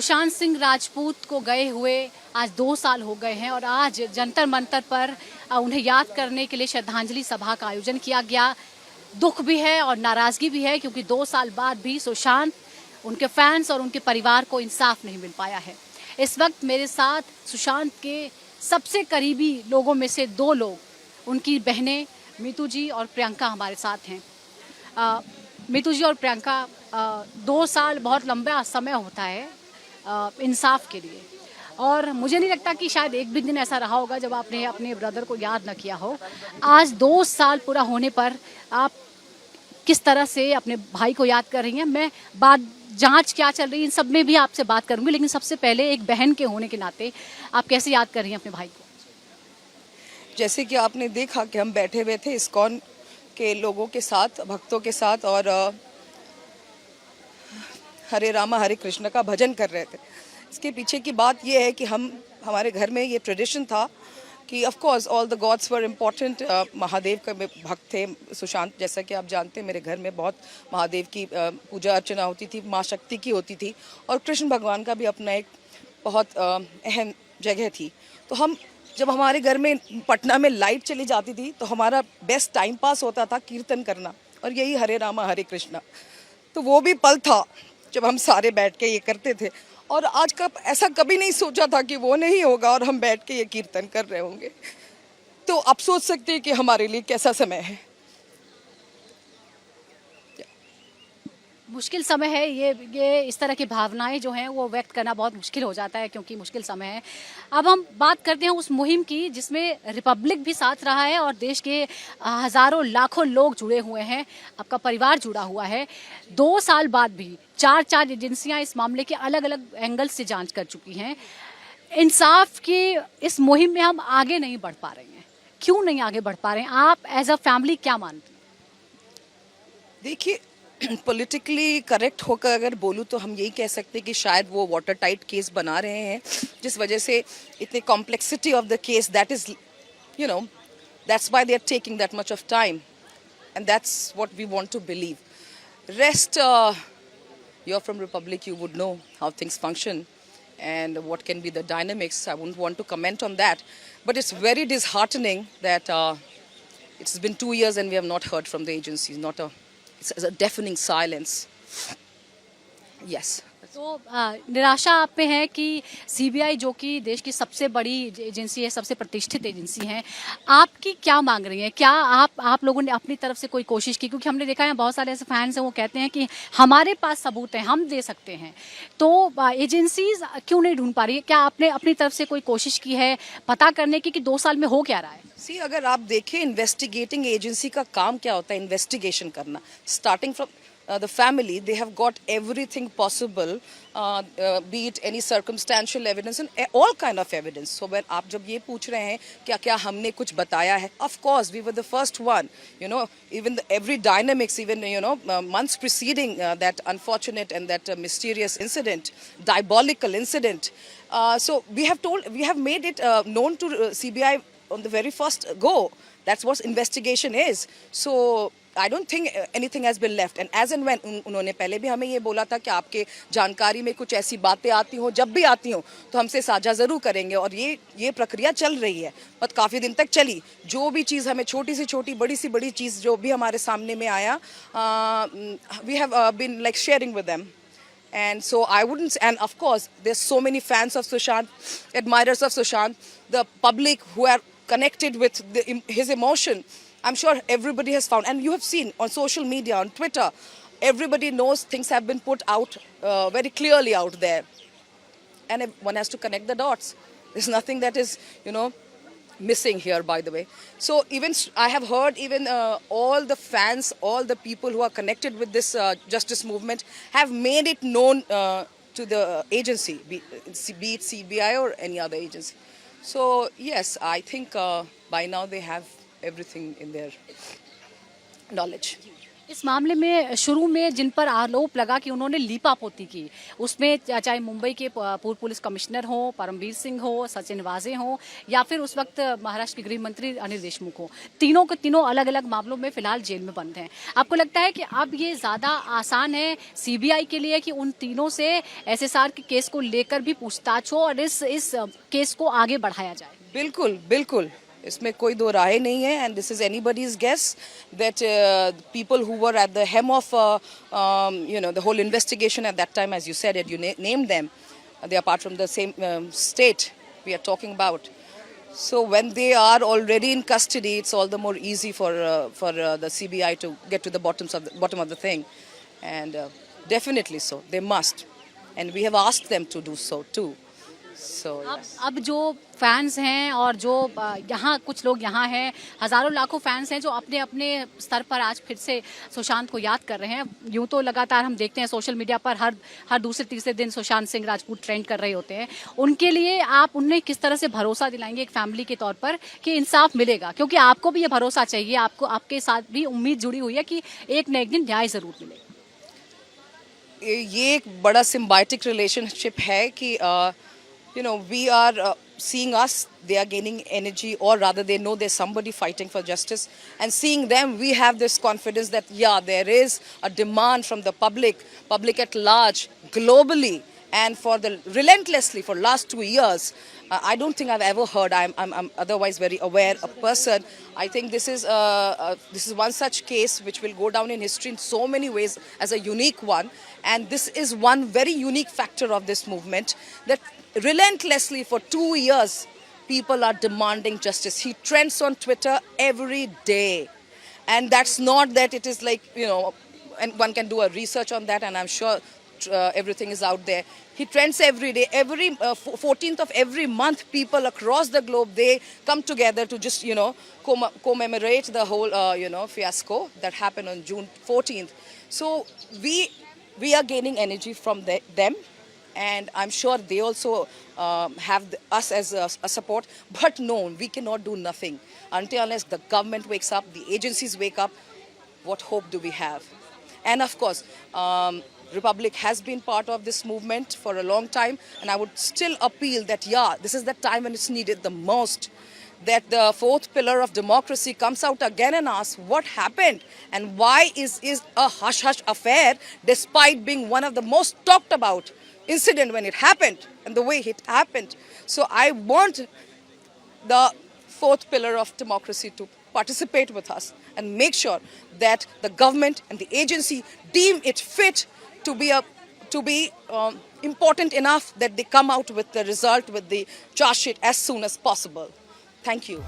सुशांत सिंह राजपूत को गए हुए आज 2 साल हो गए हैं और आज जंतर मंतर पर उन्हें याद करने के लिए श्रद्धांजलि सभा का आयोजन किया गया। दुख भी है और नाराज़गी भी है क्योंकि 2 साल बाद भी सुशांत, उनके फैंस और उनके परिवार को इंसाफ नहीं मिल पाया है। इस वक्त मेरे साथ सुशांत के सबसे करीबी लोगों में से 2 लोग, उनकी बहनें मीतू जी और प्रियंका हमारे साथ हैं। मीतू जी और प्रियंका, 2 साल बहुत लंबा समय होता है इंसाफ के लिए, और मुझे नहीं लगता कि शायद एक भी दिन ऐसा रहा होगा जब आपने अपने ब्रदर को याद न किया हो। आज 2 साल पूरा होने पर आप किस तरह से अपने भाई को याद कर रही हैं? मैं बात जांच क्या चल रही है इन सब में भी आपसे बात करूंगी, लेकिन सबसे पहले एक बहन के होने के नाते आप कैसे याद कर रही हैं अपने भाई को? जैसे कि आपने देखा कि हम बैठे हुए थे इस्कॉन के लोगों के साथ, भक्तों के साथ, और हरे रामा हरे कृष्ण का भजन कर रहे थे। इसके पीछे की बात यह है कि हमारे घर में ये ट्रेडिशन था कि of course all the gods were important. Mahadev का भक्त थे सुशांत, जैसा कि आप जानते हैं मेरे घर में बहुत महादेव की पूजा अर्चना होती थी, माँ शक्ति की होती थी, और कृष्ण भगवान का भी अपना एक बहुत अहम जगह थी। तो जब हमारे घर में पटना में लाइट चली जाती थी तो हमारा बेस्ट टाइम पास होता था कीर्तन करना, और यही हरे रामा हरे कृष्णा। तो वो भी पल था जब हम सारे बैठ के ये करते थे, और आज का ऐसा कभी नहीं सोचा था कि वो नहीं होगा और हम बैठ के ये कीर्तन कर रहे होंगे। तो आप सोच सकते हैं कि हमारे लिए कैसा समय है। मुश्किल समय है ये इस तरह की भावनाएं जो हैं वो व्यक्त करना बहुत मुश्किल हो जाता है क्योंकि मुश्किल समय है। अब हम बात करते हैं उस मुहिम की जिसमें रिपब्लिक भी साथ रहा है और देश के हजारों लाखों लोग जुड़े हुए हैं, आपका परिवार जुड़ा हुआ है। 2 साल बाद भी 4 एजेंसियां इस मामले के अलग अलग एंगल से जांच कर चुकी हैं। इंसाफ की इस मुहिम में हम आगे नहीं बढ़ पा रहे हैं, क्यों नहीं आगे बढ़ पा रहे हैं? आप एज अ फैमिली क्या मानते हैं? देखिए, पॉलिटिकली करेक्ट होकर अगर बोलूँ तो हम यही कह सकते हैं कि शायद वो वाटर टाइट केस बना रहे हैं, जिस वजह से इतनी complexity of the case, that is that's why they are taking that much of time, and that's what we want to believe. Rest, you're from Republic, you would know how things function and what can be the dynamics. I wouldn't want to comment on that, but it's very disheartening that it's been 2 years and we have not heard from the agencies. It's a deafening silence. Yes. तो निराशा आप में है कि CBI जो कि देश की सबसे बड़ी एजेंसी है, सबसे प्रतिष्ठित एजेंसी है, आपकी क्या मांग रही है? क्या आप लोगों ने अपनी तरफ से कोई कोशिश की? क्योंकि हमने देखा है बहुत सारे ऐसे फैंस हैं वो कहते हैं कि हमारे पास सबूत है, हम दे सकते हैं, तो एजेंसीज क्यों नहीं ढूंढ पा रही है? क्या आपने अपनी तरफ से कोई कोशिश की है पता करने की कि 2 साल में हो क्या रहा है? अगर आप देखें इन्वेस्टिगेटिंग एजेंसी का काम क्या होता है, इन्वेस्टिगेशन करना। Starting from the family, they have got everything possible, be it any circumstantial evidence and all kind of evidence. So when आप जब ये पूछ रहे हैं क्या हमने कुछ बताया है, of course we were the first one, even every dynamics, even months preceding that unfortunate and that mysterious incident, diabolical incident, so we have made it known to CBI on the very first go. That's what investigation is. So I don't think anything has been left. And as and when उन्होंने पहले भी हमें ये बोला था कि आपके जानकारी में कुछ ऐसी बातें आती हो, जब भी आती हो तो हमसे साझा ज़रूर करेंगे, और ये प्रक्रिया चल रही है, बट काफ़ी दिन तक चली। जो भी चीज़ हमें छोटी से छोटी, बड़ी से बड़ी चीज़ जो भी हमारे सामने में आया, we have been like sharing with them. And so I wouldn't, and of course there's so many fans of Sushant, admirers of Sushant, the public who are connected with his emotion. I'm sure everybody has found, and you have seen on social media, on Twitter, everybody knows things have been put out very clearly out there, and one has to connect the dots. There's nothing that is, missing here, by the way. So even I have heard even all the fans, all the people who are connected with this justice movement have made it known to the agency, be it CBI or any other agency. So yes, I think by now they have everything in their knowledge. इस मामले में शुरू में जिन पर आरोप लगा कि उन्होंने लीपापोती की, उसमें चाहे मुंबई के पूर्व पुलिस कमिश्नर हो, परमवीर सिंह हो, सचिन वाजे हो, या फिर उस वक्त महाराष्ट्र के गृह मंत्री अनिल देशमुख हो, तीनों के तीनों अलग अलग मामलों में फिलहाल जेल में बंद हैं। आपको लगता है कि अब ये ज्यादा आसान है सीबीआई के लिए कि उन तीनों से एसएसआर के केस को लेकर भी पूछताछ हो और इस केस को आगे बढ़ाया जाए? बिल्कुल बिल्कुल, इसमें कोई दो राय नहीं है, and this is anybody's guess that people who were at the helm of the whole investigation at that time, as you said it, you named them, they are apart from the same state we are talking about. So when they are already in custody, it's all the more easy for the CBI to get to the bottom of the thing, and definitely so they must, and we have asked them to do so too. So yes. अब जो fans हैं और जो यहाँ कुछ लोग यहाँ हैं, हजारों लाखों फैंस हैं जो अपने अपने स्तर पर आज फिर से सुशांत को याद कर रहे हैं। यूं तो लगातार हम देखते हैं सोशल मीडिया पर हर दूसरे तीसरे दिन सुशांत सिंह राजपूत ट्रेंड कर रहे होते हैं। उनके लिए आप उन्हें किस तरह से भरोसा दिलाएंगे एक फैमिली के तौर पर कि इंसाफ मिलेगा? क्योंकि आपको भी ये भरोसा चाहिए, आपको आपके साथ भी उम्मीद जुड़ी हुई है कि एक न एक दिन न्याय जरूर मिलेगा। ये एक बड़ा सिम्बायोटिक रिलेशनशिप है कि we are seeing us, they are gaining energy, or rather they know there's somebody fighting for justice, and seeing them, we have this confidence that there is a demand from the public at large, globally, and for the relentlessly for last 2 years. I don't think I've ever heard, I'm otherwise very aware a person. I think this is one such case which will go down in history in so many ways as a unique one, and this is one very unique factor of this movement, that relentlessly for 2 years people are demanding justice. He trends on Twitter every day, and that's not that it is like, and one can do a research on that, and I'm sure everything is out there. He trends every day. Every 14th of every month, people across the globe, they come together to just commemorate the whole fiasco that happened on June 14th. So we are gaining energy from them, and I'm sure they also have us as a support. But no, we cannot do nothing until unless the government wakes up, the agencies wake up. What hope do we have? And of course, Republic has been part of this movement for a long time, and I would still appeal that this is the time when it's needed the most, that the fourth pillar of democracy comes out again and asks what happened, and why is a hush-hush affair despite being one of the most talked about incident when it happened and the way it happened. So I want the fourth pillar of democracy to participate with us and make sure that the government and the agency deem it fit to be important enough that they come out with the result, with the charge sheet as soon as possible. Thank you.